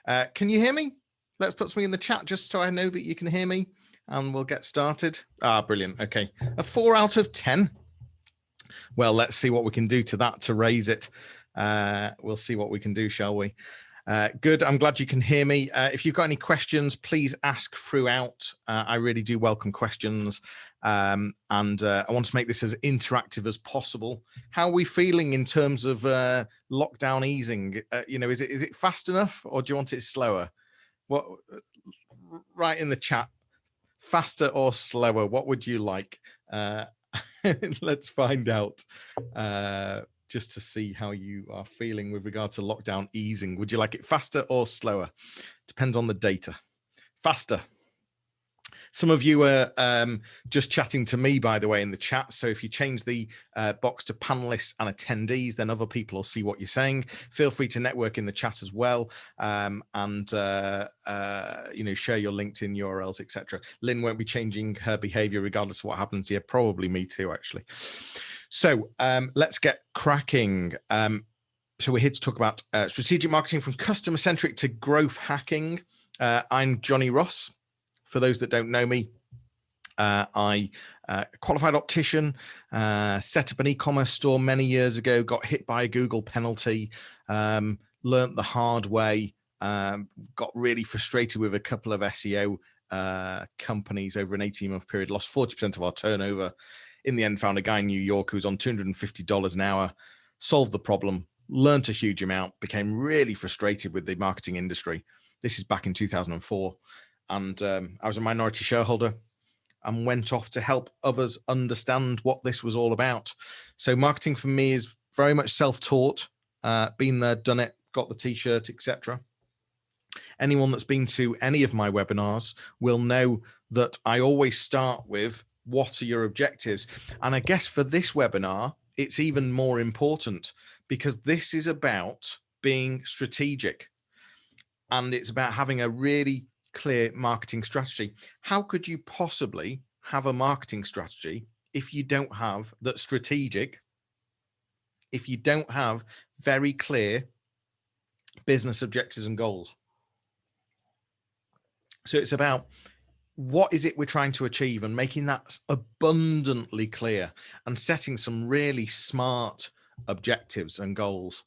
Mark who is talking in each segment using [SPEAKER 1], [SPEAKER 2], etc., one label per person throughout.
[SPEAKER 1] Can you hear me? Let's put something in the chat just so I know that you can hear me, and we'll get started. Brilliant. Okay, a 4 out of 10. Well, let's see what we can do to that to raise it. We'll see what we can do, shall we? Good. I'm glad you can hear me. If you've got any questions, please ask throughout. I really do welcome questions. I want to make this as interactive as possible. How are we feeling in terms of lockdown easing? Is it fast enough, or do you want it slower? What? Write in the chat, faster or slower? What would you like? Let's find out. Just to see how you are feeling with regard to lockdown easing. Would you like it faster or slower? Depends on the data. Faster. Some of you are just chatting to me, by the way, in the chat. So if you change the box to panelists and attendees, then other people will see what you're saying. Feel free to network in the chat as well, and share your LinkedIn URLs, etc. Lynn won't be changing her behavior regardless of what happens here. Probably me too, actually. So let's get cracking. So we're here to talk about strategic marketing from customer-centric to growth hacking. I'm Jonny Ross. For those that don't know me, I qualified optician, set up an e-commerce store many years ago, got hit by a Google penalty, learnt the hard way, got really frustrated with a couple of SEO companies over an 18-month period, lost 40% of our turnover. In the end, found a guy in New York who was on $250 an hour, solved the problem, learnt a huge amount, became really frustrated with the marketing industry. This is back in 2004. And I was a minority shareholder and went off to help others understand what this was all about. So marketing for me is very much self-taught, been there, done it, got the t-shirt, etc. Anyone that's been to any of my webinars will know that I always start with, what are your objectives? And I guess for this webinar, it's even more important because this is about being strategic. And it's about having a really clear marketing strategy. How could you possibly have a marketing strategy if you don't have that strategic, if you don't have very clear business objectives and goals? So it's about what is it we're trying to achieve and making that abundantly clear and setting some really smart objectives and goals.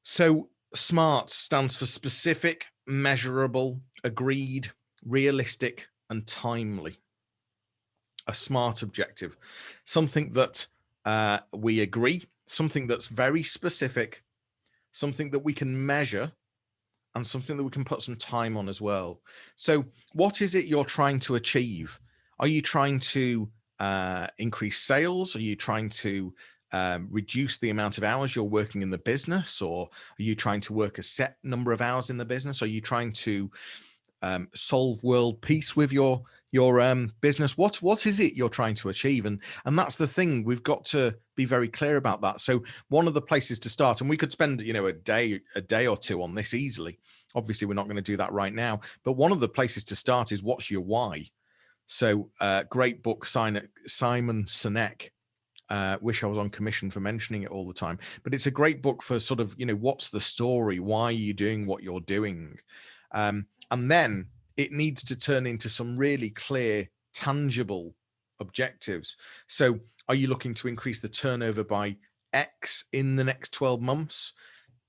[SPEAKER 1] So SMART stands for specific, measurable, agreed, realistic, and timely. A SMART objective, something that we agree, something that's very specific, something that we can measure, and something that we can put some time on as well. So what is it you're trying to achieve? Are you trying to increase sales? Are you trying to reduce the amount of hours you're working in the business? Or are you trying to work a set number of hours in the business? Are you trying to solve world peace with your business? What is it you're trying to achieve? And that's the thing, we've got to be very clear about that. So one of the places to start, and we could spend a day or two on this easily. Obviously we're not going to do that right now, but one of the places to start is, what's your why? So great book, Simon Sinek. Wish I was on commission for mentioning it all the time, but it's a great book for sort of, what's the story? Why are you doing what you're doing? And then it needs to turn into some really clear, tangible objectives. So are you looking to increase the turnover by X in the next 12 months?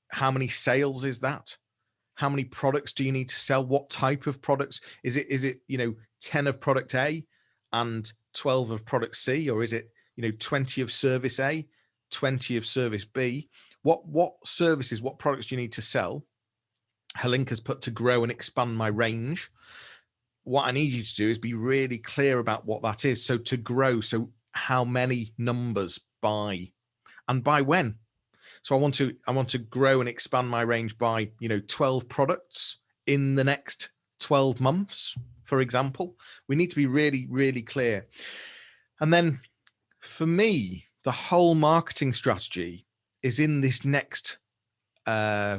[SPEAKER 1] How many sales is that? How many products do you need to sell? What type of products? Is it 10 of product A and 12 of product C? Or is it 20 of service A, 20 of service B? What services, what products do you need to sell? Helinka's put to grow and expand my range. What I need you to do is be really clear about what that is. So to grow, so how many numbers by, and by when? So I want to grow and expand my range by 12 products in the next 12 months, for example. We need to be really, really clear. And then for me, the whole marketing strategy is in this next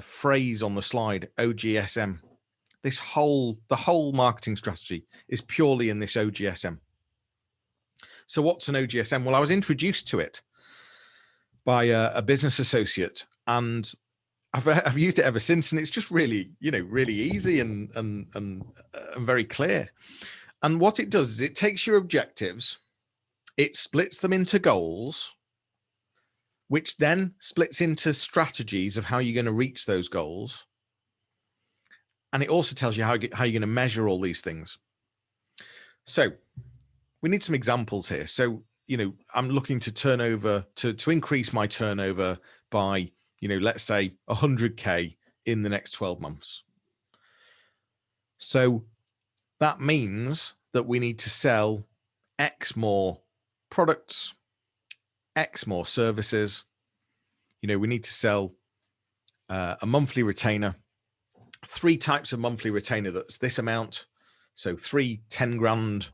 [SPEAKER 1] phrase on the slide, OGSM. The whole marketing strategy is purely in this OGSM. So what's an OGSM? Well, I was introduced to it by a business associate, and I've used it ever since, and it's just really, really easy and very clear. And what it does is it takes your objectives, it splits them into goals, which then splits into strategies of how you're going to reach those goals. And it also tells you how you're going to measure all these things. So we need some examples here. So, I'm looking to turnover to increase my turnover by, let's say 100K in the next 12 months. So that means that we need to sell X more products, X more services. We need to sell a monthly retainer, 3 types of monthly retainer that's this amount. So 3 10 grand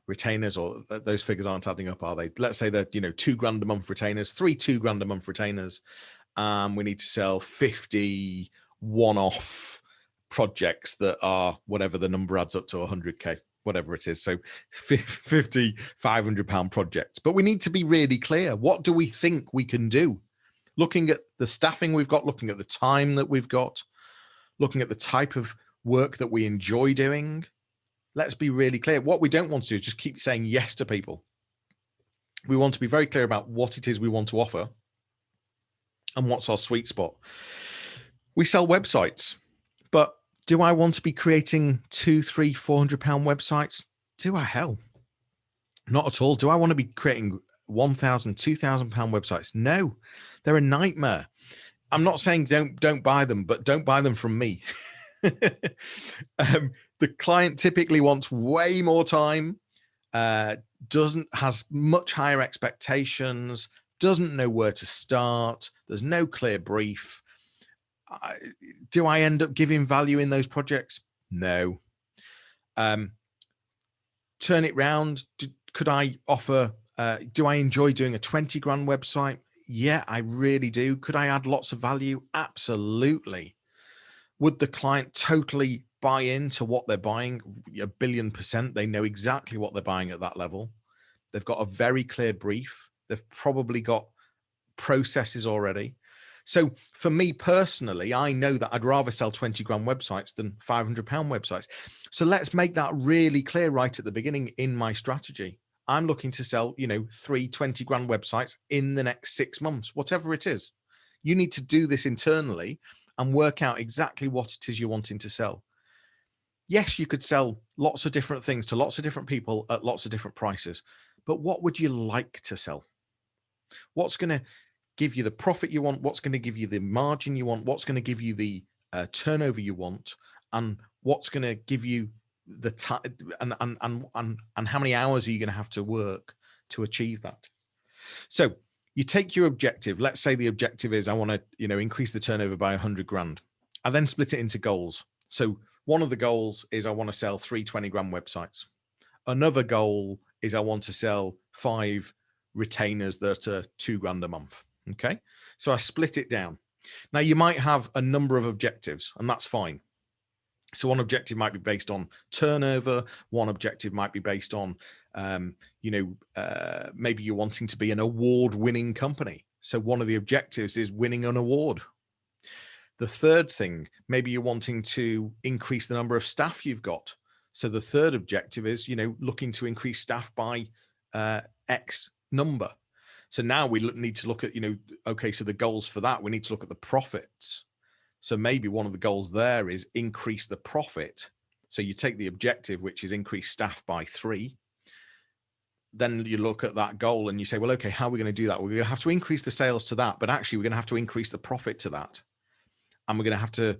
[SPEAKER 1] retainers, or those figures aren't adding up, are they? Let's say they're 2 grand a month retainers, 3 2 grand a month retainers. We need to sell 50 one-off projects that are whatever the number adds up to 100K, whatever it is. So 50 £500 projects. But we need to be really clear. What do we think we can do? Looking at the staffing we've got, looking at the time that we've got, looking at the type of work that we enjoy doing. Let's be really clear. What we don't want to do is just keep saying yes to people. We want to be very clear about what it is we want to offer and what's our sweet spot. We sell websites, but do I want to be creating £200, £300, £400 websites? Do I? Hell, not at all. Do I want to be creating £1,000, £2,000 websites? No, they're a nightmare. I'm not saying don't buy them, but don't buy them from me. The client typically wants way more time, has much higher expectations, doesn't know where to start. There's no clear brief. Do I end up giving value in those projects? No. Turn it round. Could I offer, do I enjoy doing a 20 grand website? Yeah, I really do. Could I add lots of value? Absolutely. Would the client totally buy into what they're buying? 1,000,000,000%. They know exactly what they're buying at that level. They've got a very clear brief. They've probably got processes already. So for me personally, I know that I'd rather sell 20 grand websites than £500 websites. So let's make that really clear right at the beginning in my strategy. I'm looking to sell, 3 20 grand websites in the next 6 months, whatever it is. You need to do this internally and work out exactly what it is you're wanting to sell. Yes, you could sell lots of different things to lots of different people at lots of different prices, but what would you like to sell? What's going to give you the profit you want? What's going to give you the margin you want? What's going to give you the turnover you want? And what's going to give you the time and how many hours are you going to have to work to achieve that? So you take your objective. Let's say the objective is I want to, increase the turnover by 100 grand. I then split it into goals. So one of the goals is I want to sell 3 20 grand websites. Another goal is I want to sell 5 retainers that are 2 grand a month. Okay. So I split it down. Now you might have a number of objectives, and that's fine. So one objective might be based on turnover. One objective might be based on, maybe you're wanting to be an award-winning company. So one of the objectives is winning an award. The third thing, maybe you're wanting to increase the number of staff you've got. So the third objective is, looking to increase staff by X number. So now we need to look at, okay, so the goals for that, we need to look at the profits. So maybe one of the goals there is increase the profit. So you take the objective, which is increase staff by 3. Then you look at that goal and you say, well, okay, how are we going to do that? We're going to have to increase the sales to that, but actually we're going to have to increase the profit to that. And we're going to have to,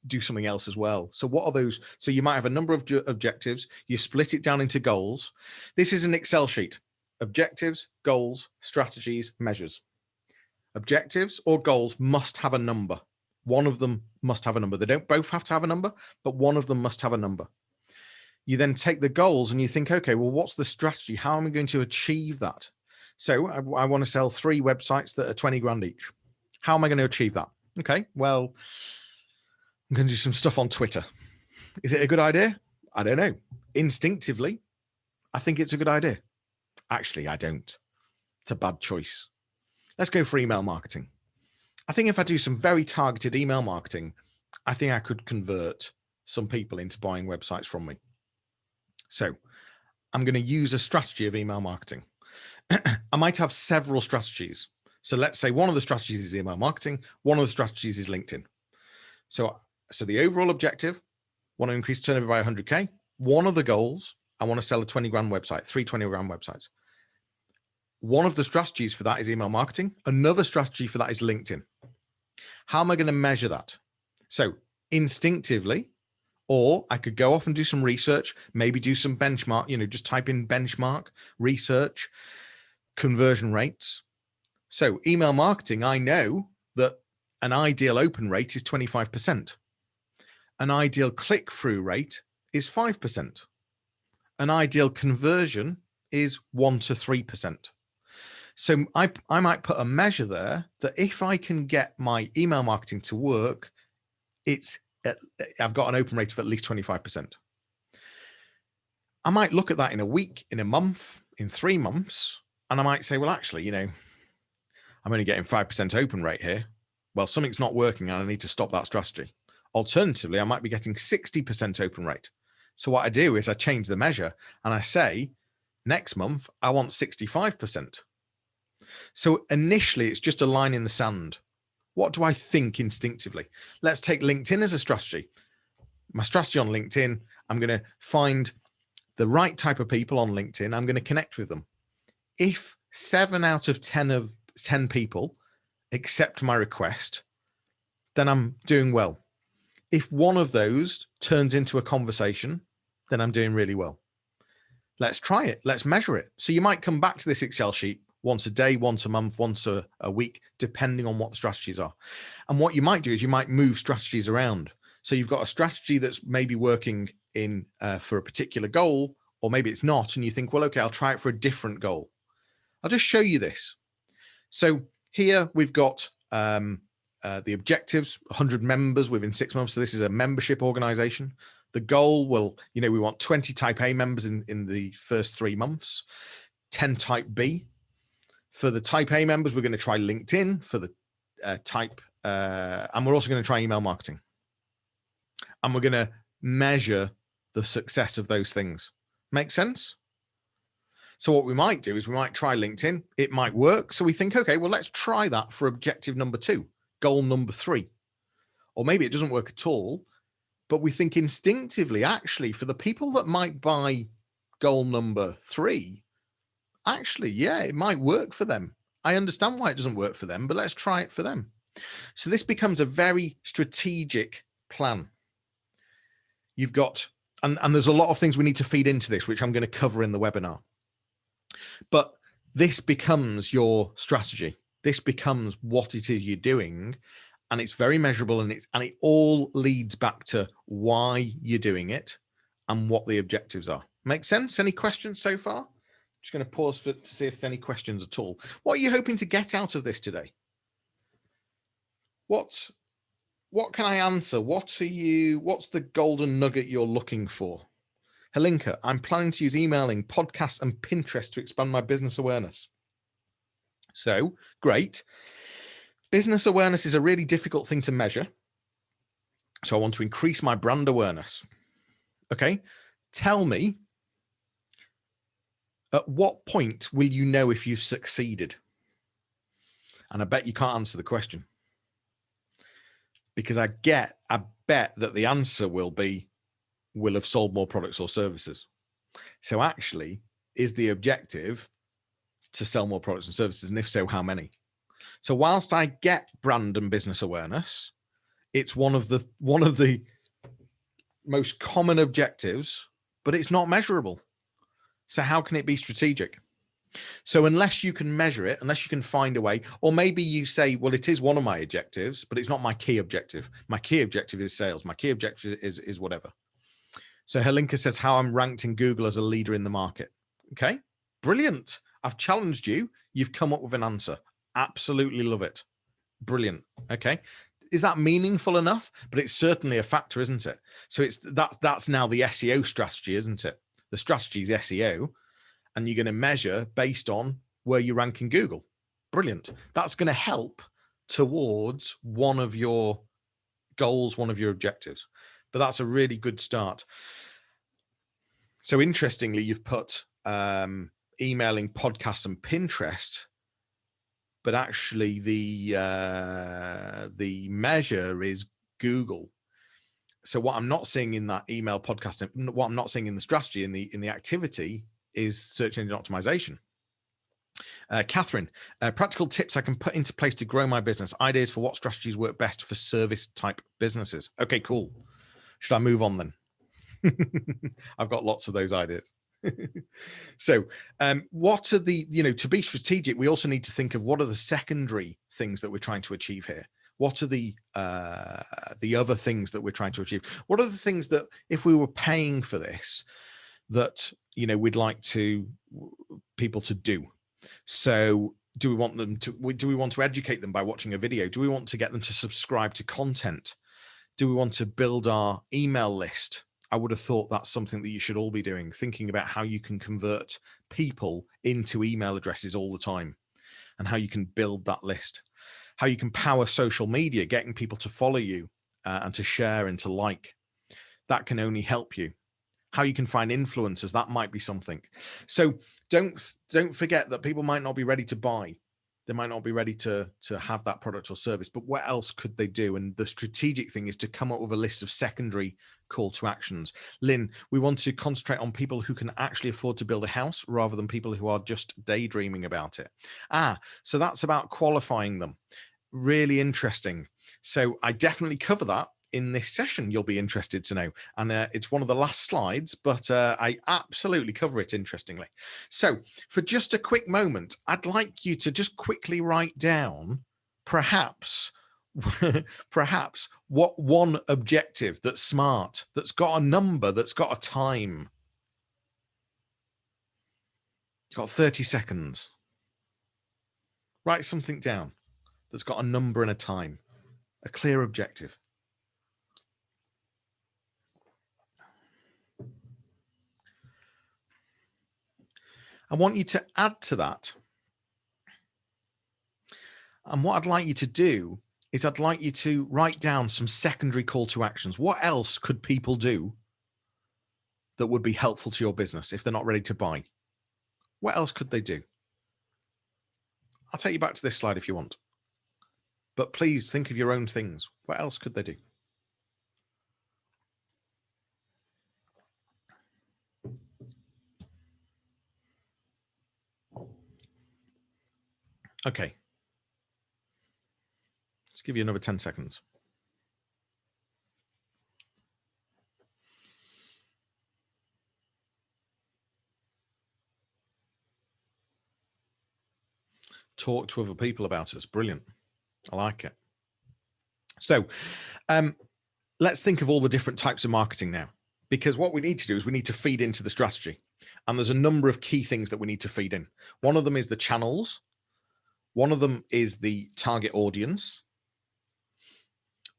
[SPEAKER 1] do something else as well. So what are those? So you might have a number of objectives. You split it down into goals. This is an Excel sheet. Objectives, goals, strategies, measures. Objectives or goals must have a number. One of them must have a number. They don't both have to have a number, but one of them must have a number. You then take the goals and you think, okay, well, what's the strategy? How am I going to achieve that? So I want to sell 3 websites that are 20 grand each. How am I going to achieve that? Okay, well, I'm going to do some stuff on Twitter. Is it a good idea? I don't know. Instinctively, I think it's a good idea. Actually, I don't. It's a bad choice. Let's go for email marketing. I think if I do some very targeted email marketing, I think I could convert some people into buying websites from me. So I'm going to use a strategy of email marketing. I might have several strategies. So let's say one of the strategies is email marketing. One of the strategies is LinkedIn. So the overall objective, want to increase turnover by 100K. One of the goals, I want to sell a 20 grand website, 3 20 grand websites. One of the strategies for that is email marketing. Another strategy for that is LinkedIn. How am I going to measure that? So instinctively, or I could go off and do some research, maybe do some benchmark, just type in benchmark, research, conversion rates. So email marketing, I know that an ideal open rate is 25%. An ideal click-through rate is 5%. An ideal conversion is 1 to 3%. So I might put a measure there that if I can get my email marketing to work, I've got an open rate of at least 25%. I might look at that in a week, in a month, in 3 months, and I might say, well, actually, I'm only getting 5% open rate here. Well, something's not working and I need to stop that strategy. Alternatively, I might be getting 60% open rate. So what I do is I change the measure and I say, next month, I want 65%. So initially, it's just a line in the sand. What do I think instinctively? Let's take LinkedIn as a strategy. My strategy on LinkedIn, I'm going to find the right type of people on LinkedIn. I'm going to connect with them. If 7 out of 10 people accept my request, then I'm doing well. If one of those turns into a conversation, then I'm doing really well. Let's try it. Let's measure it. So you might come back to this Excel sheet once a day, once a month, once a week, depending on what the strategies are. And what you might do is you might move strategies around. So you've got a strategy that's maybe working in for a particular goal, or maybe it's not. And you think, well, okay, I'll try it for a different goal. I'll just show you this. So here we've got the objectives, 100 members within 6 months. So this is a membership organization. The goal will, we want 20 type A members in the first 3 months, 10 type B. For the type A members, we're going to try LinkedIn for the and we're also going to try email marketing. And we're going to measure the success of those things. Make sense? So what we might do is we might try LinkedIn. It might work. So we think, okay, well, let's try that for objective number 2, goal number 3. Or maybe it doesn't work at all, but we think instinctively, actually, for the people that might buy goal number 3, actually, yeah, it might work for them. I understand why it doesn't work for them, but let's try it for them. So this becomes a very strategic plan. You've got, and there's a lot of things we need to feed into this, which I'm going to cover in the webinar. But this becomes your strategy. This becomes what it is you're doing, and it's very measurable, and it all leads back to why you're doing it and what the objectives are. Make sense? Any questions so far? Just going to pause to see if there's any questions at all. What are you hoping to get out of this today? What can I answer? What's the golden nugget you're looking for? Helinka, I'm planning to use emailing, podcasts, and Pinterest to expand my business awareness. So, great. Business awareness is a really difficult thing to measure. So I want to increase my brand awareness. Okay, tell me, at what point will you know if you've succeeded? And I bet you can't answer the question. Because I bet that the answer will have sold more products or services. So actually, is the objective to sell more products and services? And if so, how many? So whilst I get brand and business awareness, it's one of the most common objectives, but it's not measurable. So how can it be strategic? So unless you can measure it, unless you can find a way, or maybe you say, well, it is one of my objectives, but it's not my key objective. My key objective is sales. My key objective is whatever. So Helinka says how I'm ranked in Google as a leader in the market. Okay, brilliant. I've challenged you. You've come up with an answer. Absolutely love it. Brilliant. Okay. Is that meaningful enough? But it's certainly a factor, isn't it? So that's now the SEO strategy, isn't it? The strategy is SEO, and you're going to measure based on where you rank in Google. Brilliant. That's going to help towards one of your goals, one of your objectives. But that's a really good start. So interestingly, you've put emailing, podcasts, and Pinterest, but actually the measure is Google. So what I'm not seeing in that email podcast, what I'm not seeing in the strategy, in the activity, is search engine optimization. Catherine, practical tips I can put into place to grow my business. Ideas for what strategies work best for service type businesses. Okay, cool. Should I move on then? I've got lots of those ideas. So what are the, to be strategic, we also need to think of what are the secondary things that we're trying to achieve here. What are the other things that we're trying to achieve? What are the things that if we were paying for this, that, we'd like people to do? So do we want to educate them by watching a video? Do we want to get them to subscribe to content? Do we want to build our email list? I would have thought that's something that you should all be doing, thinking about how you can convert people into email addresses all the time and how you can build that list, how you can power social media, getting people to follow you and to share and to like. That can only help you. How you can find influencers, that might be something. So don't forget that people might not be ready to buy. They might not be ready to have that product or service, but what else could they do? And the strategic thing is to come up with a list of secondary call to actions. Lynn, we want to concentrate on people who can actually afford to build a house rather than people who are just daydreaming about it. So that's about qualifying them. Really interesting. So I definitely cover that in this session. You'll be interested to know, and it's one of the last slides, but I absolutely cover it interestingly. So for just a quick moment, I'd like you to just quickly write down perhaps what one objective that's smart, that's got a number, that's got a time. You've got 30 seconds. Write something down that's got a number and a time, a clear objective. I want you to add to that. And what I'd like you to do is I'd like you to write down some secondary call to actions. What else could people do that would be helpful to your business if they're not ready to buy? What else could they do? I'll take you back to this slide if you want. But please think of your own things. What else could they do? Okay. Let's give you another 10 seconds. Talk to other people about us. Brilliant. I like it. So let's think of all the different types of marketing now, because what we need to do is we need to feed into the strategy. And there's a number of key things that we need to feed in. One of them is the channels. One of them is the target audience.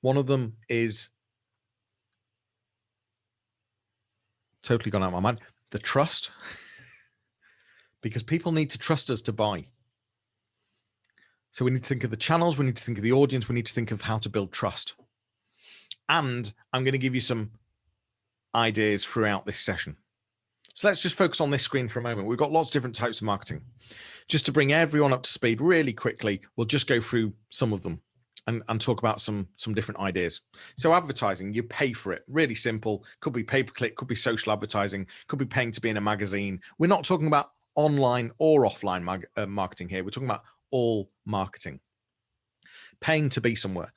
[SPEAKER 1] One of them is totally gone out of my mind, the trust, because people need to trust us to buy. So we need to think of the channels, we need to think of the audience, we need to think of how to build trust. And I'm going to give you some ideas throughout this session. So let's just focus on this screen for a moment. We've got lots of different types of marketing. Just to bring everyone up to speed really quickly, we'll just go through some of them and talk about some different ideas. So advertising, you pay for it. Really simple. Could be pay-per-click, could be social advertising, could be paying to be in a magazine. We're not talking about online or offline marketing here. We're talking about all marketing. Paying to be somewhere.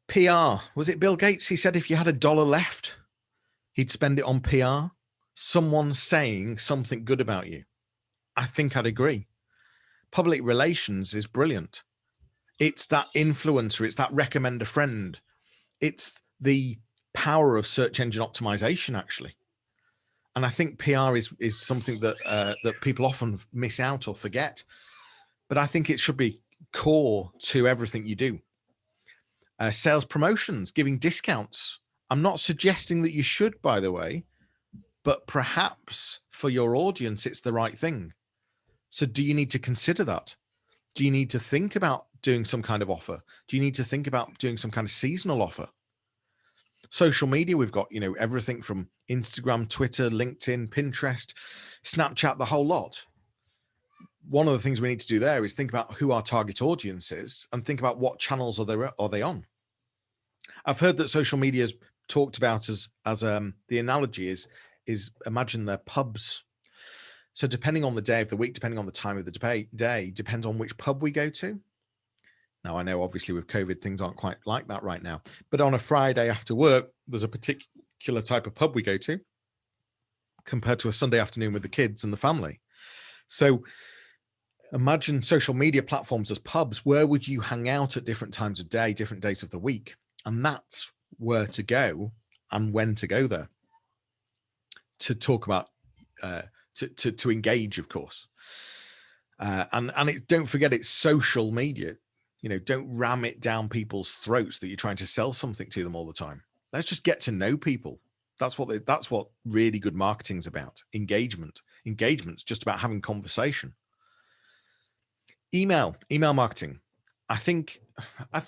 [SPEAKER 1] PR. Was it Bill Gates? He said if you had $1 left, he'd spend it on PR. Someone saying something good about you. I think I'd agree. Public relations is brilliant. It's that influencer. It's that recommend a friend. It's the power of search engine optimization, actually. And I think PR is something that that people often miss out or forget. But I think it should be core to everything you do. Sales promotions, giving discounts. I'm not suggesting that you should, by the way, but perhaps for your audience, it's the right thing. So do you need to consider that? Do you need to think about doing some kind of offer? Do you need to think about doing some kind of seasonal offer? Social media, we've got, everything from Instagram, Twitter, LinkedIn, Pinterest, Snapchat, the whole lot. One of the things we need to do there is think about who our target audience is and think about what channels are they on. I've heard that social media is talked about as the analogy is imagine they're pubs. So depending on the day of the week, depending on the time of the day, depends on which pub we go to. Now, I know obviously with COVID, things aren't quite like that right now, but on a Friday after work, there's a particular type of pub we go to compared to a Sunday afternoon with the kids and the family. So imagine social media platforms as pubs. Where would you hang out at different times of day, different days of the week? And that's where to go and when to go there to talk about, to engage, of course. And don't forget, it's social media. Don't ram it down people's throats that you're trying to sell something to them all the time. Let's just get to know people. That's what really good marketing's about. Engagement. Engagement's just about having conversation. Email marketing. I think I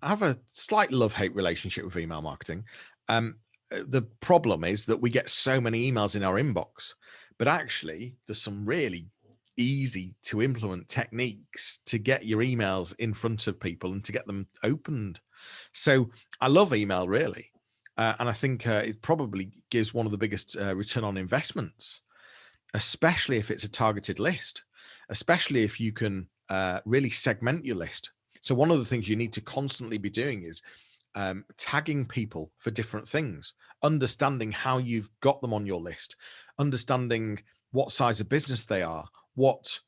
[SPEAKER 1] have a slight love-hate relationship with email marketing. The problem is that we get so many emails in our inbox, but actually there's some really easy to implement techniques to get your emails in front of people and to get them opened. So I love email really. And I think it probably gives one of the biggest return on investments, especially if it's a targeted list, especially if you can really segment your list. So one of the things you need to constantly be doing is tagging people for different things, understanding how you've got them on your list, understanding what size of business they are, what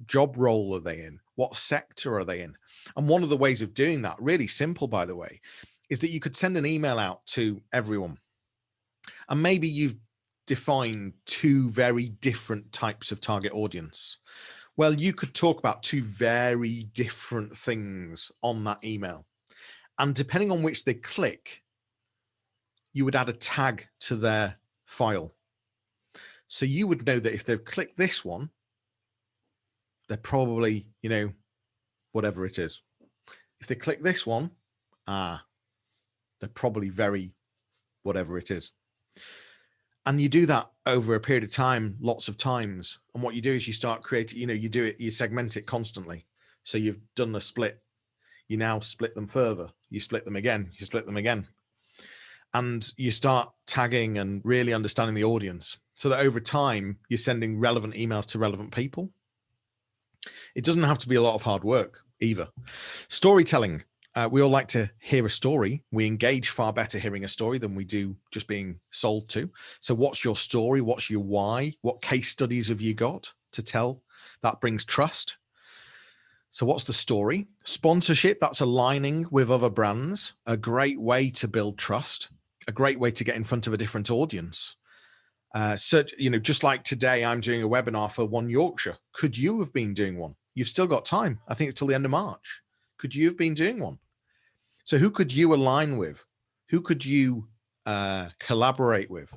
[SPEAKER 1] job role are they in, what sector are they in. And one of the ways of doing that, really simple, by the way, is that you could send an email out to everyone. And maybe you've defined two very different types of target audience. Well, you could talk about two very different things on that email. And depending on which they click, you would add a tag to their file. So you would know that if they've clicked this one, they're probably, whatever it is. If they click this one, they're probably very whatever it is. And you do that over a period of time, lots of times. And what you do is you start creating, you segment it constantly. So you've done the split. You now split them further. You split them again. You split them again. And you start tagging and really understanding the audience so that over time, you're sending relevant emails to relevant people. It doesn't have to be a lot of hard work either. Storytelling. We all like to hear a story. We engage far better hearing a story than we do just being sold to. So what's your story? What's your why? What case studies have you got to tell? That brings trust. So what's the story? Sponsorship, that's aligning with other brands. A great way to build trust. A great way to get in front of a different audience. Just like today, I'm doing a webinar for OneYorkshire. Could you have been doing one? You've still got time. I think it's till the end of March. Could you have been doing one? So who could you align with? Who could you collaborate with?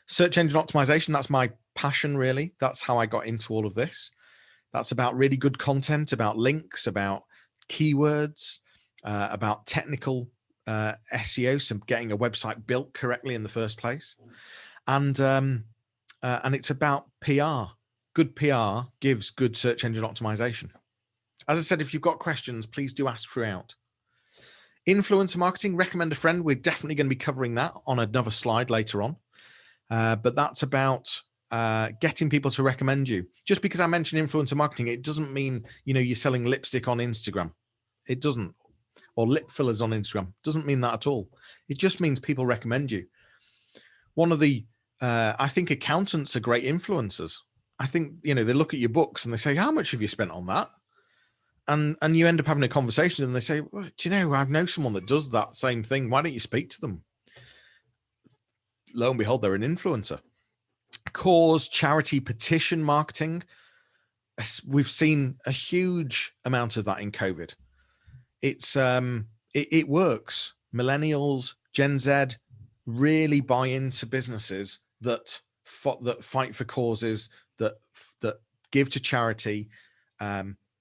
[SPEAKER 1] Search engine optimization, that's my passion, really. That's how I got into all of this. That's about really good content, about links, about keywords, about technical SEO, so getting a website built correctly in the first place. And it's about PR. Good PR gives good search engine optimization. As I said, if you've got questions, please do ask throughout. Influencer marketing, recommend a friend. We're definitely going to be covering that on another slide later on. But that's about getting people to recommend you. Just because I mentioned influencer marketing, it doesn't mean, you're selling lipstick on Instagram. It doesn't. Or lip fillers on Instagram. Doesn't mean that at all. It just means people recommend you. One of the, I think accountants are great influencers. I think, they look at your books and they say, how much have you spent on that? And you end up having a conversation and they say, well, do you know, I know someone that does that same thing. Why don't you speak to them? Lo and behold, they're an influencer. Cause, charity, petition marketing. We've seen a huge amount of that in COVID. It's it works. Millennials, Gen Z really buy into businesses that fight for causes, that give to charity,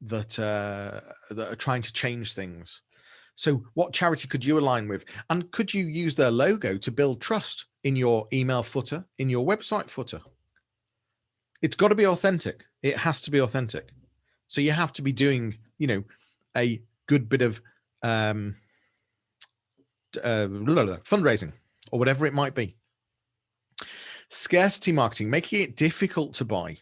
[SPEAKER 1] that are trying to change things. So what charity could you align with? And could you use their logo to build trust in your email footer, in your website footer? It's got to be authentic. It has to be authentic. So you have to be doing, a good bit of fundraising or whatever it might be. Scarcity marketing, making it difficult to buy.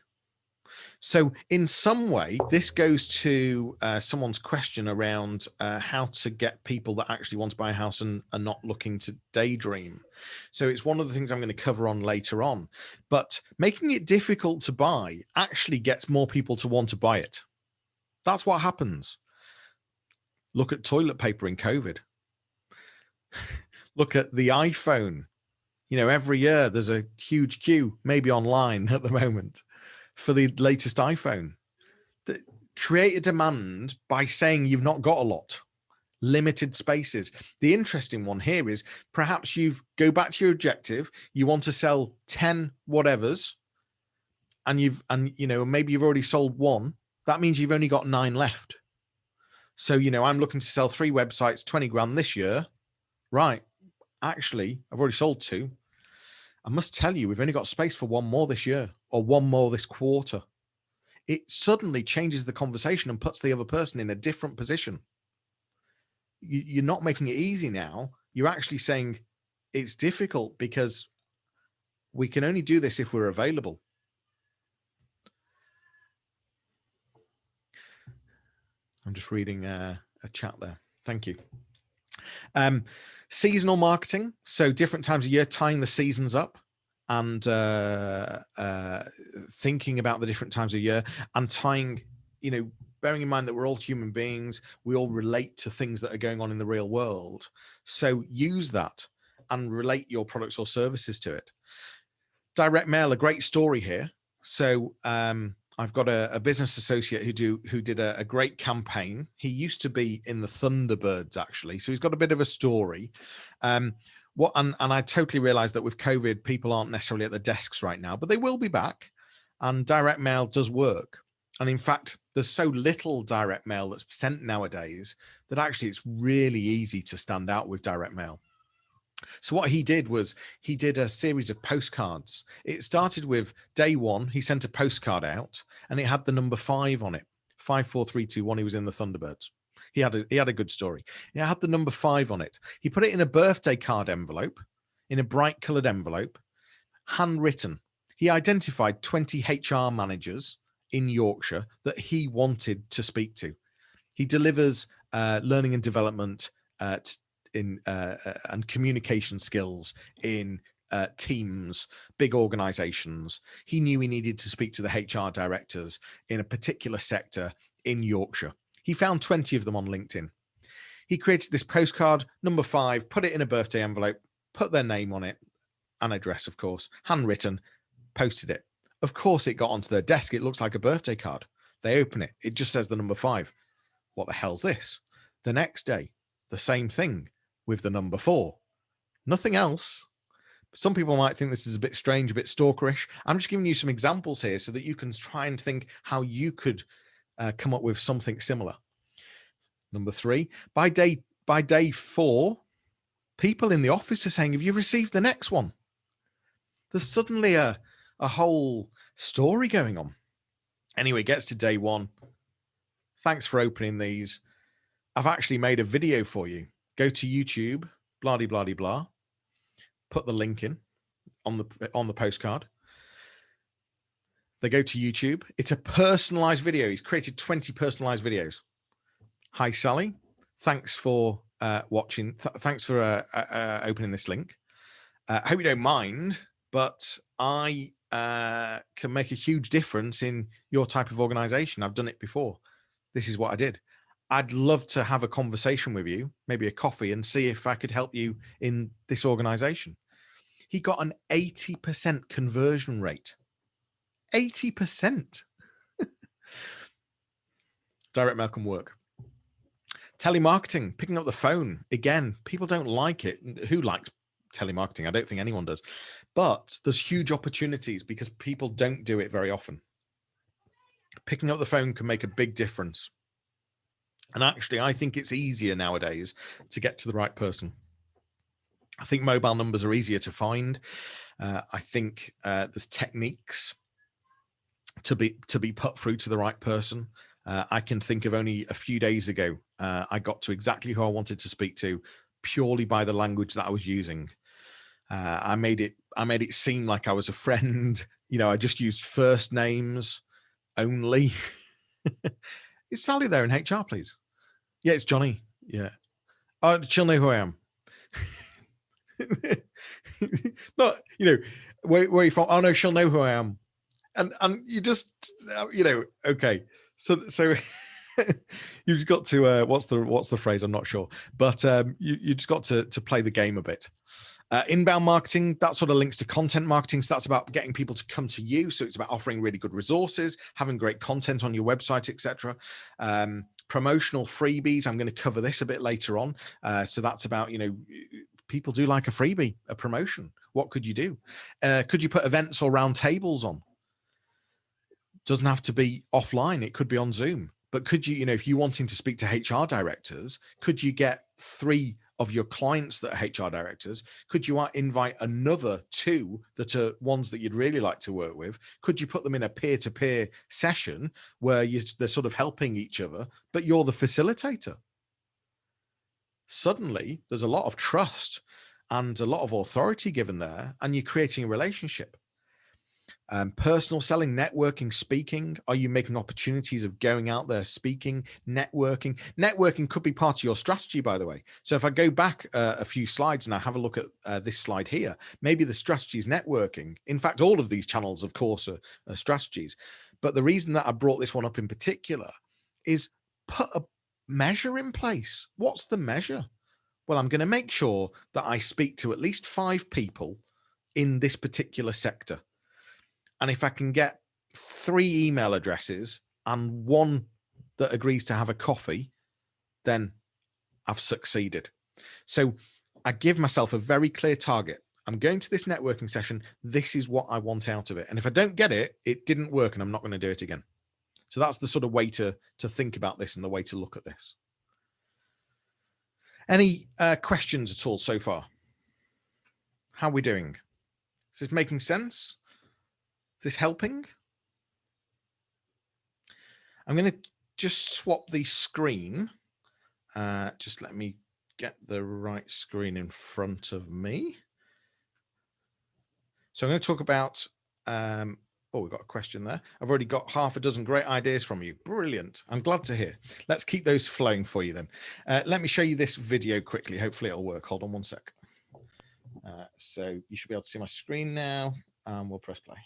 [SPEAKER 1] So in some way, this goes to someone's question around how to get people that actually want to buy a house and are not looking to daydream. So it's one of the things I'm going to cover on later on. But making it difficult to buy actually gets more people to want to buy it. That's what happens. Look at toilet paper in COVID. Look at the iPhone. Every year there's a huge queue, maybe online at the moment, for the latest iPhone. Create a demand by saying you've not got a lot, limited spaces. The interesting one here is perhaps go back to your objective. You want to sell 10 whatevers, and maybe you've already sold one. That means you've only got 9 left. So, I'm looking to sell 3 websites, 20 grand this year. Right. Actually, I've already sold 2. I must tell you, we've only got space for 1 more this year or 1 more this quarter. It suddenly changes the conversation and puts the other person in a different position. You're not making it easy now. You're actually saying it's difficult because we can only do this if we're available. I'm just reading a chat there. Thank you. Seasonal marketing. So different times of year, tying the seasons up and thinking about the different times of year and tying, bearing in mind that we're all human beings, we all relate to things that are going on in the real world. So use that and relate your products or services to it. Direct mail, a great story here. So I've got a business associate who did a great campaign. He used to be in the Thunderbirds, actually. So he's got a bit of a story. And I totally realized that with COVID, people aren't necessarily at the desks right now, but they will be back. And direct mail does work. And in fact, there's so little direct mail that's sent nowadays that actually it's really easy to stand out with direct mail. So what he did was he did a series of postcards. It started with day 1. He sent a postcard out and it had the number 5 on it. 54321. He was in the Thunderbirds. He had a good story. It had the number 5 on it. He put it in a birthday card envelope, in a bright colored envelope, handwritten. He identified 20 HR managers in Yorkshire that he wanted to speak to. He delivers learning and development and communication skills in teams, big organizations. He knew he needed to speak to the HR directors in a particular sector in Yorkshire. He found 20 of them on LinkedIn. He created this postcard, number 5, put it in a birthday envelope, put their name on it, an address, of course, handwritten, posted it. Of course, it got onto their desk. It looks like a birthday card. They open it. It just says the number 5. What the hell's this? The next day, the same thing with the number 4. Nothing else. Some people might think this is a bit strange, a bit stalkerish. I'm just giving you some examples here so that you can try and think how you could come up with something similar. Number 3, by day 4, people in the office are saying, have you received the next one? There's suddenly a whole story going on. Anyway, it gets to day 1. Thanks for opening these. I've actually made a video for you. Go to YouTube, blah, blah, blah, blah. Put the link in on the postcard. They go to YouTube. It's a personalized video. He's created 20 personalized videos. Hi, Sally. Thanks for watching. Thanks for opening this link. I hope you don't mind, but I can make a huge difference in your type of organization. I've done it before. This is what I did. I'd love to have a conversation with you, maybe a coffee, and see if I could help you in this organization. He got an 80% conversion rate. 80%. Direct mail can work. Telemarketing, picking up the phone. Again, people don't like it. Who likes telemarketing? I don't think anyone does. But there's huge opportunities because people don't do it very often. Picking up the phone can make a big difference. And actually, I think it's easier nowadays to get to the right person. I think mobile numbers are easier to find. I think there's techniques to be put through to the right person. I can think of only a few days ago, I got to exactly who I wanted to speak to purely by the language that I was using. I made it seem like I was a friend. You know, I just used first names only. Is Sally there in HR, please? Yeah, it's Johnny. Yeah. Oh, she'll know who I am. Not, you know, where are you from? Oh no, she'll know who I am. And you just, you know, okay. So you've got to what's the phrase? I'm not sure, but you just got to play the game a bit. Inbound marketing, that sort of links to content marketing. So that's about getting people to come to you. So it's about offering really good resources, having great content on your website, etc. Promotional freebies. I'm going to cover this a bit later on. So that's about, you know, people do like a freebie, a promotion. What could you do? Could you put events or round tables on? Doesn't have to be offline. It could be on Zoom. But could you, you know, if you're wanting to speak to HR directors, could you get 3 of your clients that are HR directors? Could you invite another 2 that are ones that you'd really like to work with? Could you put them in a peer-to-peer session where they're sort of helping each other, but you're the facilitator? Suddenly, there's a lot of trust and a lot of authority given there, and you're creating a relationship. Personal selling, networking, speaking. Are you making opportunities of going out there, speaking, networking? Networking could be part of your strategy, by the way. So if I go back a few slides and I have a look at this slide here, maybe the strategy is networking. In fact, all of these channels, of course, are strategies. But the reason that I brought this one up in particular is put a measure in place. What's the measure? Well, I'm going to make sure that I speak to at least 5 people in this particular sector. And if I can get 3 email addresses and 1 that agrees to have a coffee, then I've succeeded. So I give myself a very clear target. I'm going to this networking session. This is what I want out of it. And if I don't get it, it didn't work and I'm not going to do it again. So that's the sort of way to think about this and the way to look at this. Any questions at all so far? How are we doing? Is this making sense? Is this helping? I'm going to just swap the screen. Just let me get the right screen in front of me. So I'm going to talk about, oh, we've got a question there. I've already got half a dozen great ideas from you. Brilliant. I'm glad to hear. Let's keep those flowing for you then. Let me show you this video quickly. Hopefully it'll work. Hold on one sec. So you should be able to see my screen now. We'll press play.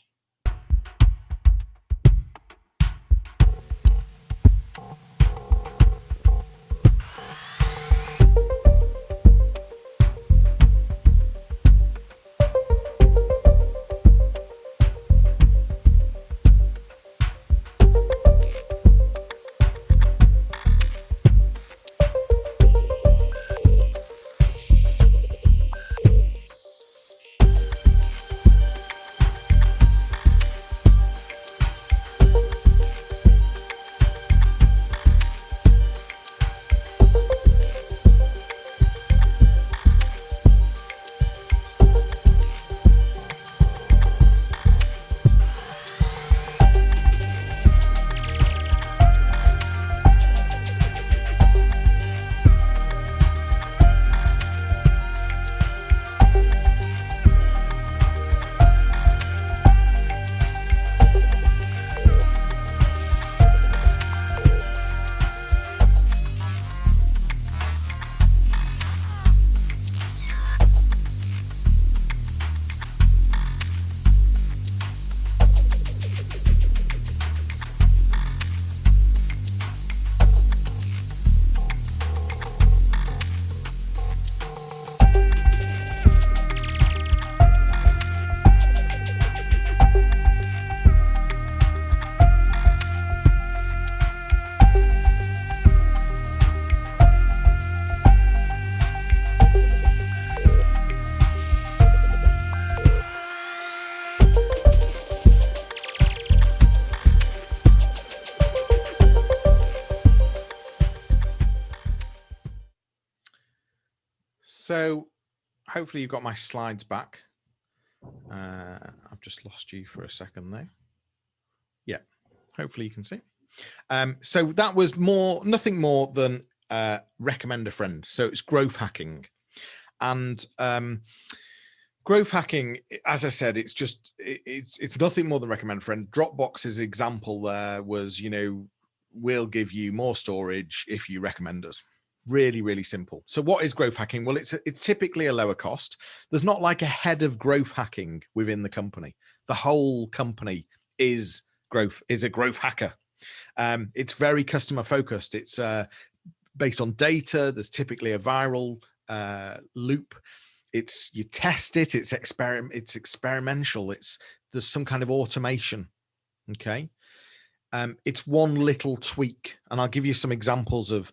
[SPEAKER 1] So hopefully you've got my slides back. I've just lost you for a second there. Yeah, hopefully you can see. So that was nothing more than recommend a friend. So it's growth hacking. And growth hacking, as I said, it's nothing more than recommend a friend. Dropbox's example there was, we'll give you more storage if you recommend us. Really, really simple. So what is growth hacking? Well, it's typically a lower cost. There's not like a head of growth hacking within the company. The whole company is a growth hacker. It's very customer focused. It's based on data. There's typically a viral loop. You test it. It's experimental. There's some kind of automation. Okay. It's one little tweak, and I'll give you some examples of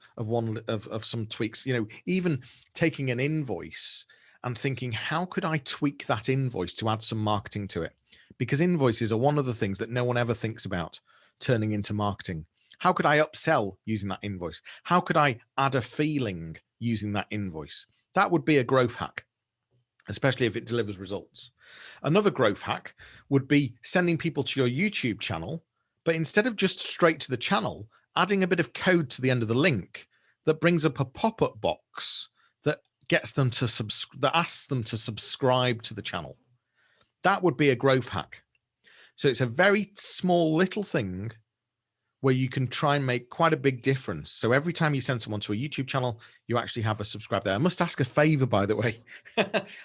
[SPEAKER 1] some tweaks. Even taking an invoice and thinking, how could I tweak that invoice to add some marketing to it? Because invoices are one of the things that no one ever thinks about turning into marketing. How could I upsell using that invoice? How could I add a feeling using that invoice? That would be a growth hack, especially if it delivers results. Another growth hack would be sending people to your YouTube channel, but instead of just straight to the channel, adding a bit of code to the end of the link that brings up a pop-up box that gets them to that asks them to subscribe to the channel. That would be a growth hack. So it's a very small little thing where you can try and make quite a big difference. So every time you send someone to a YouTube channel, you actually have a subscribe there. I must ask a favor, by the way.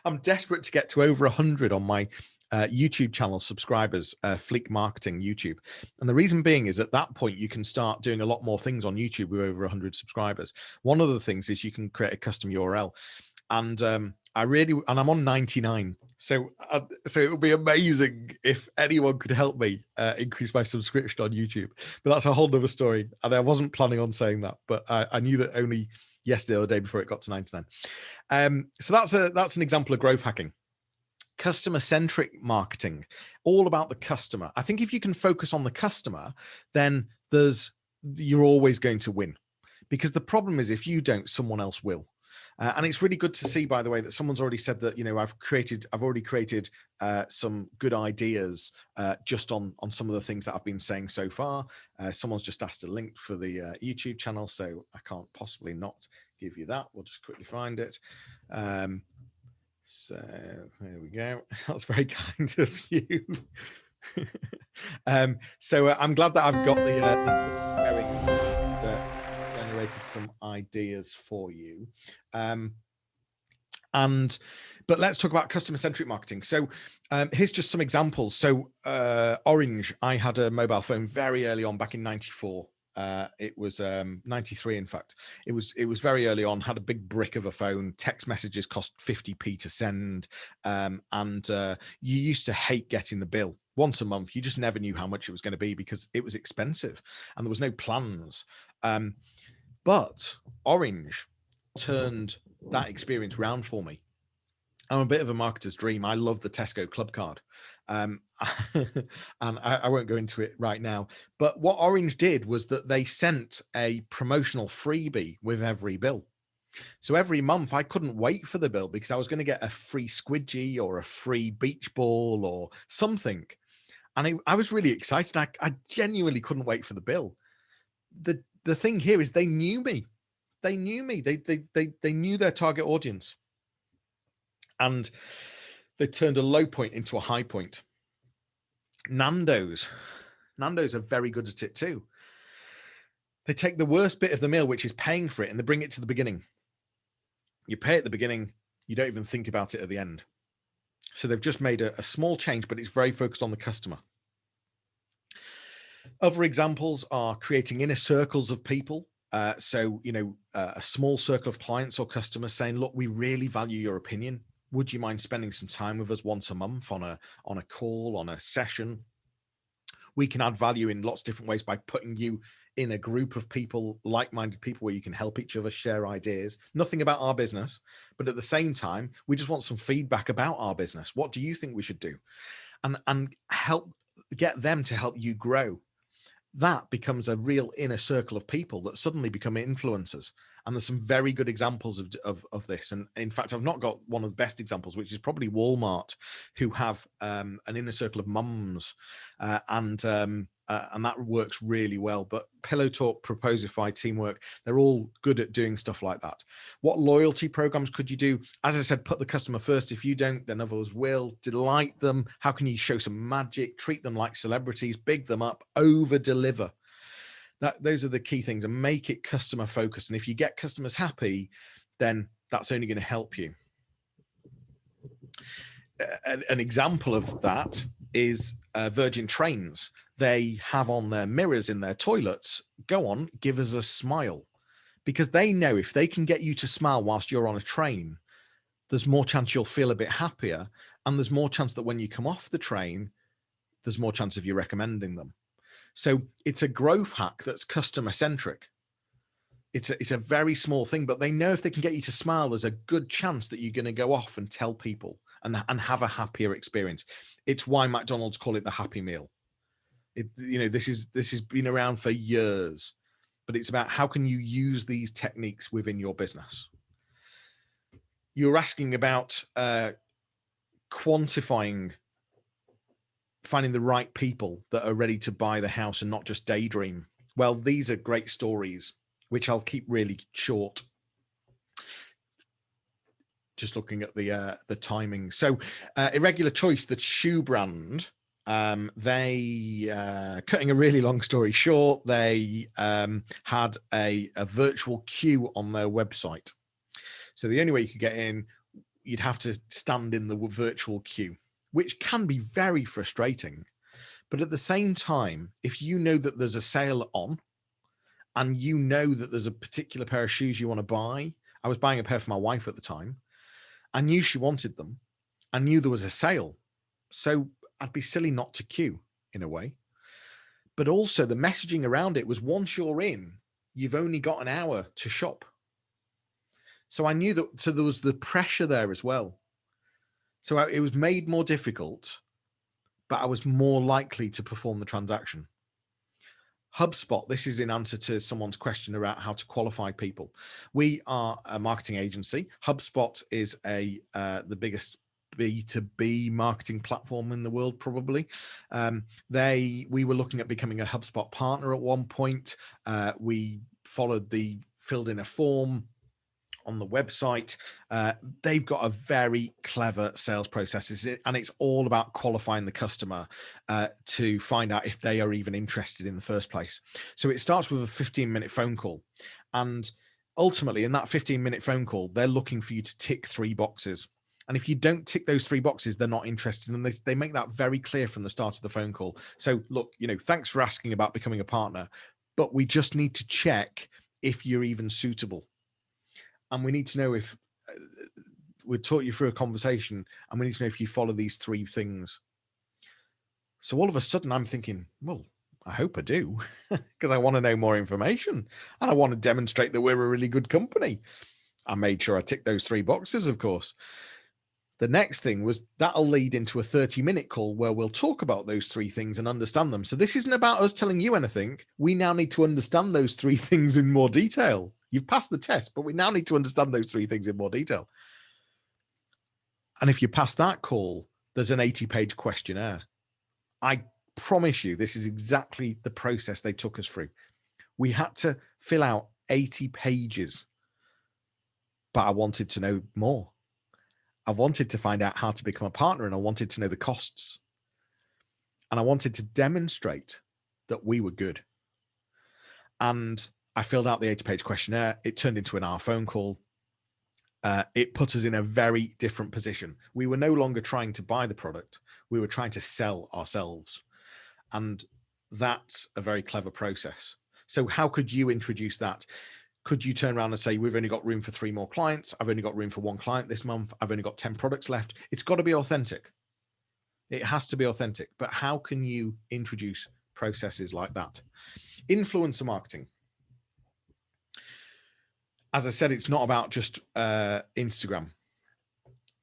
[SPEAKER 1] I'm desperate to get to over 100 on my YouTube channel subscribers, Fleek Marketing YouTube. And the reason being is at that point, you can start doing a lot more things on YouTube with over 100 subscribers. One of the things is you can create a custom URL. And I'm on 99. So it would be amazing if anyone could help me increase my subscription on YouTube. But that's a whole nother story. And I wasn't planning on saying that, but I knew that only yesterday or the day before it got to 99. So that's an example of growth hacking. Customer-centric marketing, all about the customer. I think if you can focus on the customer, then you're always going to win. Because the problem is if you don't, someone else will. And it's really good to see, by the way, that someone's already said that, I've already created some good ideas just on some of the things that I've been saying so far. Someone's just asked a link for the YouTube channel, so I can't possibly not give you that. We'll just quickly find it. So there we go. That's very kind of you. So I'm glad that I've got the generated some ideas for you. But let's talk about customer-centric marketing. So here's just some examples. So Orange, I had a mobile phone very early on back in 94. It was 93, in fact. It was very early on, had a big brick of a phone. Text messages cost 50p to send. And you used to hate getting the bill once a month. You just never knew how much it was going to be because it was expensive and there was no plans. But Orange turned that experience round for me. I'm a bit of a marketer's dream. I love the Tesco Club card. And I won't go into it right now. But what Orange did was that they sent a promotional freebie with every bill. So every month I couldn't wait for the bill because I was going to get a free squidgy or a free beach ball or something. And I was really excited. I genuinely couldn't wait for the bill. The thing here is they knew me. They knew me. They knew their target audience. And they turned a low point into a high point. Nandos are very good at it too. They take the worst bit of the meal, which is paying for it, and they bring it to the beginning. You pay at the beginning, you don't even think about it at the end. So they've just made a small change, but it's very focused on the customer. Other examples are creating inner circles of people. A small circle of clients or customers saying, look, we really value your opinion. Would you mind spending some time with us once a month on a call, on a session? We can add value in lots of different ways by putting you in a group of people, like-minded people, where you can help each other, share ideas. Nothing about our business, but at the same time, we just want some feedback about our business. What do you think we should do? And help get them to help you grow. That becomes a real inner circle of people that suddenly become influencers. And there's some very good examples of this. And in fact, I've not got one of the best examples, which is probably Walmart, who have an inner circle of mums, and that works really well. But Pillow Talk, Proposify, Teamwork, they're all good at doing stuff like that. What loyalty programs could you do? As I said, put the customer first. If you don't, then others will. Delight them. How can you show some magic? Treat them like celebrities, big them up, over deliver. Those are the key things, and make it customer focused. And if you get customers happy, then that's only going to help you. An example of that is Virgin Trains. They have on their mirrors in their toilets, go on, give us a smile, because they know if they can get you to smile whilst you're on a train, there's more chance you'll feel a bit happier, and there's more chance that when you come off the train, there's more chance of you recommending them. So it's a growth hack that's customer centric. It's a very small thing, but they know if they can get you to smile, there's a good chance that you're going to go off and tell people and have a happier experience. It's why McDonald's call it the Happy Meal. This has been around for years, but it's about how can you use these techniques within your business. You're asking about quantifying, finding the right people that are ready to buy the house and not just daydream. Well, these are great stories, which I'll keep really short. Just looking at the timing. So Irregular Choice, the shoe brand, they cutting a really long story short, they had a virtual queue on their website. So the only way you could get in, you'd have to stand in the virtual queue, which can be very frustrating. But at the same time, if you know that there's a sale on and you know that there's a particular pair of shoes you want to buy, I was buying a pair for my wife at the time. I knew she wanted them. I knew there was a sale. So I'd be silly not to queue in a way. But also the messaging around it was, once you're in, you've only got an hour to shop. So I knew that, so there was the pressure there as well. So it was made more difficult, but I was more likely to perform the transaction. HubSpot, this is in answer to someone's question about how to qualify people. We are a marketing agency. HubSpot is the biggest B2B marketing platform in the world, probably. We were looking at becoming a HubSpot partner at one point. We filled in a form on the website. They've got a very clever sales process, and it's all about qualifying the customer to find out if they are even interested in the first place. So it starts with a 15-minute phone call, and ultimately in that 15-minute phone call, they're looking for you to tick 3 boxes. And if you don't tick those 3 boxes, they're not interested. And they make that very clear from the start of the phone call. So look, thanks for asking about becoming a partner, but we just need to check if you're even suitable. And we need to know if we'll talk you through a conversation, and we need to know if you follow these 3 things. So all of a sudden I'm thinking, well, I hope I do, because I want to know more information and I want to demonstrate that we're a really good company. I made sure I ticked those 3 boxes, of course. The next thing was that'll lead into a 30-minute call where we'll talk about those 3 things and understand them. So this isn't about us telling you anything. We now need to understand those 3 things in more detail. You've passed the test, but we now need to understand those 3 things in more detail. And if you pass that call, there's an 80-page questionnaire. I promise you, this is exactly the process they took us through. We had to fill out 80 pages, but I wanted to know more. I wanted to find out how to become a partner, and I wanted to know the costs. And I wanted to demonstrate that we were good. And I filled out the 80-page questionnaire. It turned into an hour phone call. It put us in a very different position. We were no longer trying to buy the product. We were trying to sell ourselves. And that's a very clever process. So how could you introduce that? Could you turn around and say, we've only got room for 3 more clients. I've only got room for 1 client this month. I've only got 10 products left. It's got to be authentic. It has to be authentic. But how can you introduce processes like that? Influencer marketing. As I said, it's not about just Instagram.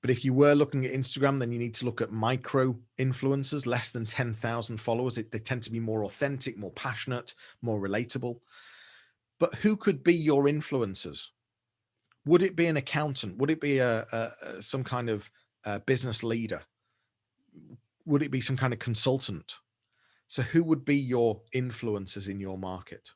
[SPEAKER 1] But if you were looking at Instagram, then you need to look at micro influencers, less than 10,000 followers. They tend to be more authentic, more passionate, more relatable. But who could be your influencers? Would it be an accountant? Would it be some kind of business leader? Would it be some kind of consultant? So who would be your influencers in your market?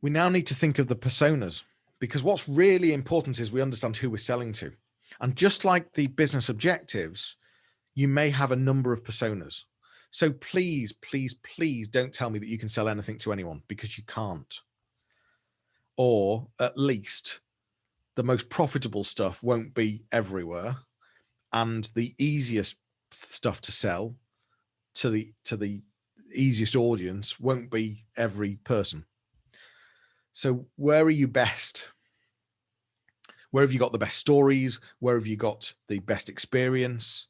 [SPEAKER 1] We now need to think of the personas, because what's really important is we understand who we're selling to. And just like the business objectives, you may have a number of personas. So please, please, please don't tell me that you can sell anything to anyone, because you can't. Or at least the most profitable stuff won't be everywhere. And the easiest stuff to sell to the easiest audience won't be every person. So where are you best? Where have you got the best stories? Where have you got the best experience?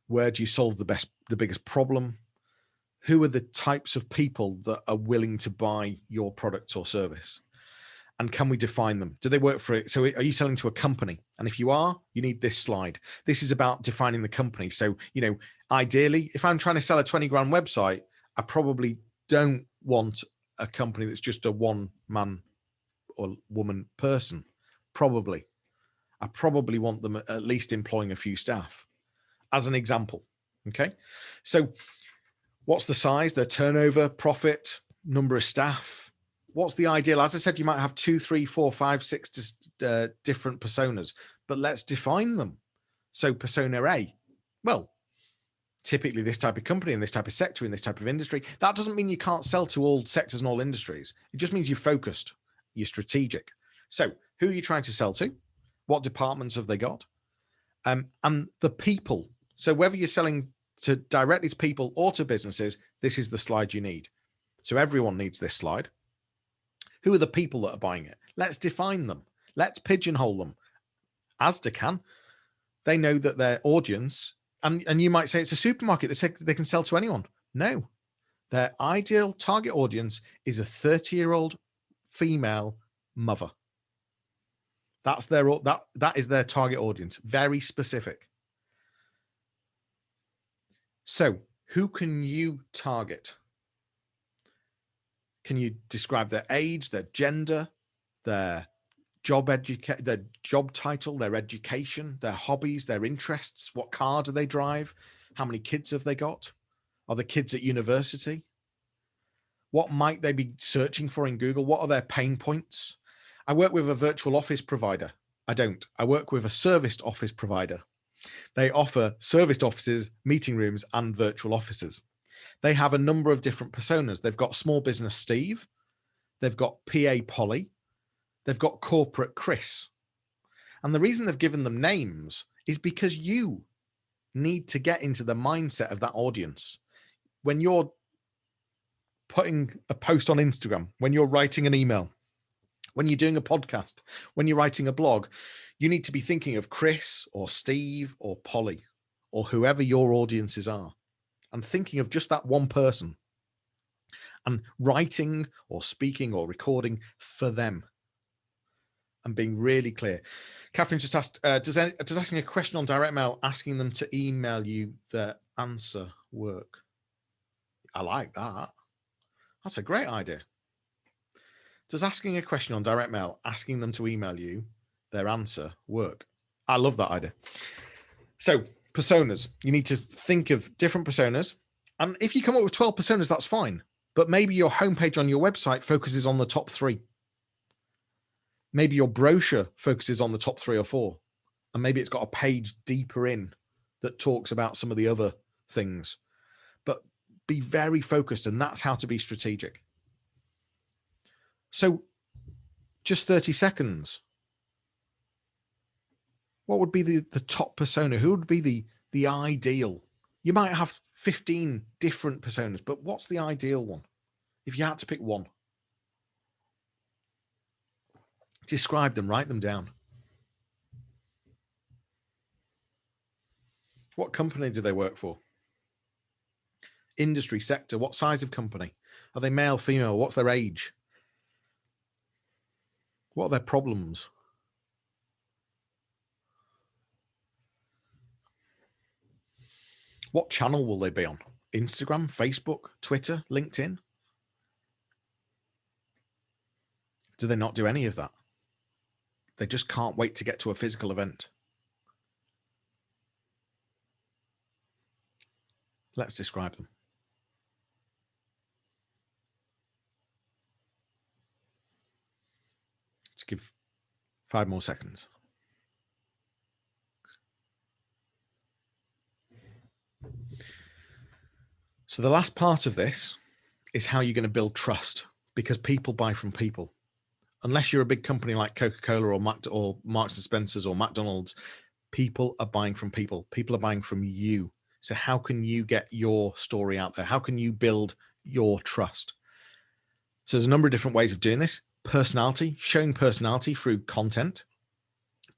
[SPEAKER 1] Where do you solve the biggest problem? Who are the types of people that are willing to buy your product or service? And can we define them? Do they work for it? So are you selling to a company? And if you are, you need this slide. This is about defining the company. So, ideally, if I'm trying to sell a 20 grand website, I probably don't want a company that's just a one man or woman person. I probably want them at least employing a few staff, as an example. Okay. So what's the size, their turnover, profit, number of staff? What's the ideal? As I said, you might have 2, 3, 4, 5, 6 different personas, but let's define them. So persona A, well, typically this type of company in this type of sector in this type of industry. That doesn't mean you can't sell to all sectors and all industries. It just means you're focused, you're strategic. So who are you trying to sell to? What departments have they got? And the people. So whether you're selling to directly to people or to businesses, this is the slide you need. So everyone needs this slide. Who are the people that are buying it? Let's define them. Let's pigeonhole them. Asda can. They know that their audience, and you might say it's a supermarket, they say they can sell to anyone. No. Their ideal target audience is a 30-year-old female mother. That's that is their target audience. Very specific. So who can you target? Can you describe their age, their gender, their job title, their education, their hobbies, their interests? What car do they drive? How many kids have they got? Are the kids at university? What might they be searching for in Google? What are their pain points? I work with a virtual office provider. I work with a serviced office provider. They offer serviced offices, meeting rooms, and virtual offices. They have a number of different personas. They've got small business Steve. They've got PA Polly. They've got corporate Chris. And the reason they've given them names is because you need to get into the mindset of that audience. When you're putting a post on Instagram, when you're writing an email, when you're doing a podcast, when you're writing a blog, you need to be thinking of Chris or Steve or Polly or whoever your audiences are, and thinking of just that one person and writing or speaking or recording for them and being really clear. Catherine just asked, does asking a question on direct mail, asking them to email you their answer work? I like that. That's a great idea. Does asking a question on direct mail, asking them to email you their answer work? I love that idea. So personas, you need to think of different personas. And if you come up with 12 personas, that's fine. But maybe your homepage on your website focuses on the top 3. Maybe your brochure focuses on the top 3 or 4. And maybe it's got a page deeper in that talks about some of the other things. But be very focused, and that's how to be strategic. So just 30 seconds. What would be the top persona? Who would be the ideal? You might have 15 different personas, but what's the ideal one? If you had to pick one, describe them, write them down. What company do they work for? Industry, sector, what size of company? Are they male, female? What's their age? What are their problems? What channel will they be on? Instagram, Facebook, Twitter, LinkedIn? Do they not do any of that? They just can't wait to get to a physical event. Let's describe them. Just give 5 more seconds. So the last part of this is how you're going to build trust, because people buy from people. Unless you're a big company like Coca-Cola or Marks and Spencer's or McDonald's, people are buying from people. People are buying from you. So how can you get your story out there? How can you build your trust? So there's a number of different ways of doing this. Personality, showing personality through content,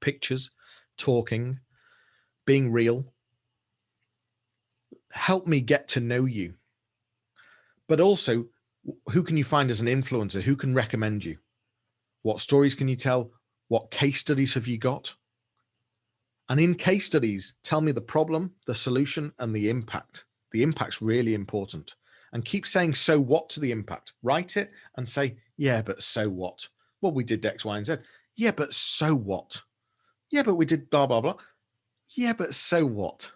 [SPEAKER 1] pictures, talking, being real. Help me get to know you. But also, who can you find as an influencer? Who can recommend you? What stories can you tell? What case studies have you got? And in case studies, tell me the problem, the solution, and the impact. The impact's really important. And keep saying so what to the impact. Write it and say, yeah, but so what? Well, we did X, Y, and Z. Yeah, but so what? Yeah, but we did blah, blah, blah. Yeah, but so what?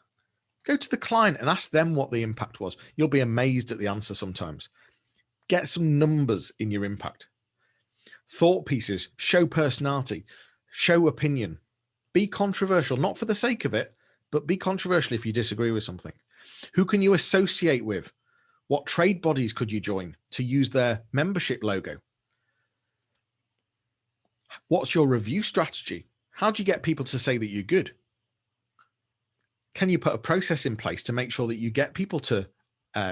[SPEAKER 1] Go to the client and ask them what the impact was. You'll be amazed at the answer sometimes. Get some numbers in your impact. Thought pieces, show personality, show opinion. Be controversial, not for the sake of it, but be controversial if you disagree with something. Who can you associate with? What trade bodies could you join to use their membership logo? What's your review strategy? How do you get people to say that you're good? Can you put a process in place to make sure that you get people to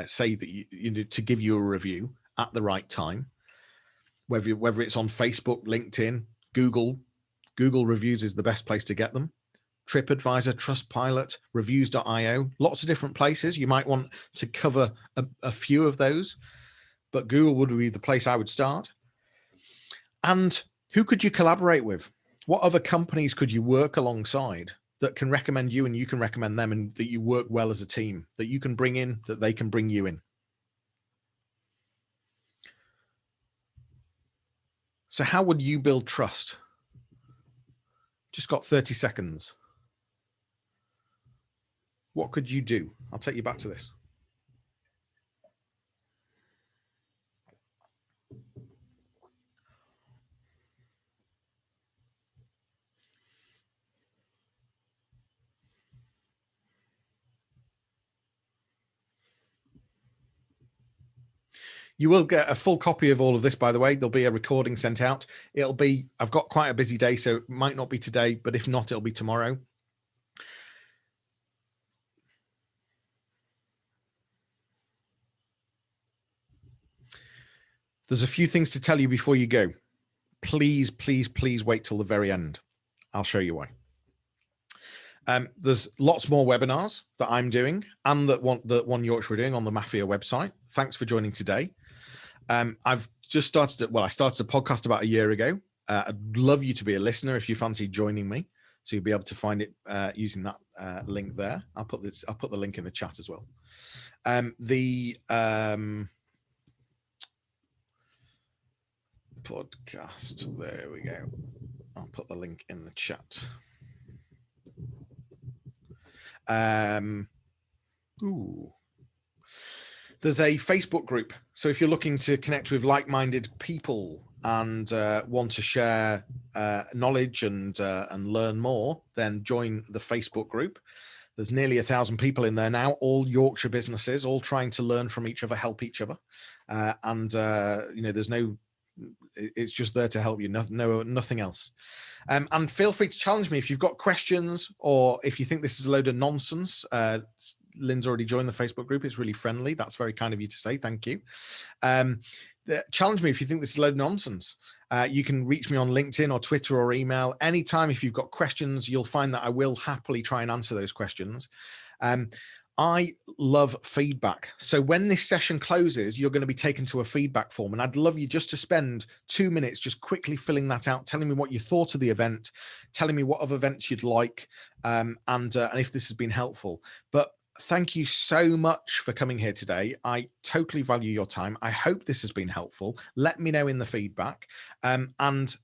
[SPEAKER 1] say that you to give you a review at the right time? Whether it's on Facebook, LinkedIn, Google reviews is the best place to get them. TripAdvisor, Trustpilot, reviews.io, lots of different places. You might want to cover a few of those, but Google would be the place I would start. And who could you collaborate with? What other companies could you work alongside that can recommend you and you can recommend them, and that you work well as a team, that you can bring in, that they can bring you in? So how would you build trust? Just got 30 seconds. What could you do? I'll take you back to this. You will get a full copy of all of this, by the way. There'll be a recording sent out. I've got quite a busy day, so it might not be today, but if not, it'll be tomorrow. There's a few things to tell you before you go. Please, please, please wait till the very end. I'll show you why. There's lots more webinars that I'm doing and that OneYorkshire are doing on the Mafia website. Thanks for joining today. I've just started, I started a podcast about a year ago. I'd love you to be a listener if you fancy joining me. So you'll be able to find it using that link there. I'll put the link in the chat as well. Podcast, there we go. I'll put the link in the chat. There's a Facebook group. So if you're looking to connect with like-minded people and want to share knowledge and learn more, then join the Facebook group. There's nearly 1,000 people in there now, all Yorkshire businesses, all trying to learn from each other, help each other. There's no, it's just there to help you, nothing else. And feel free to challenge me if you've got questions, or if you think this is a load of nonsense. Lynn's already joined the Facebook group. It's really friendly. That's very kind of you to say. Thank you. Challenge me if you think this is a load of nonsense. You can reach me on LinkedIn or Twitter or email anytime. If you've got questions, you'll find that I will happily try and answer those questions. I love feedback. So when this session closes, you're going to be taken to a feedback form, and I'd love you just to spend 2 minutes just quickly filling that out, telling me what you thought of the event, telling me what other events you'd like, and if this has been helpful. But thank you so much for coming here today. I totally value your time. I hope this has been helpful. Let me know in the feedback, and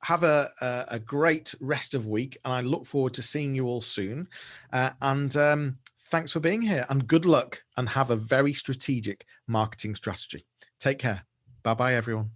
[SPEAKER 1] have a great rest of week. And I look forward to seeing you all soon. Thanks for being here, and good luck, and have a very strategic marketing strategy. Take care. Bye-bye, everyone.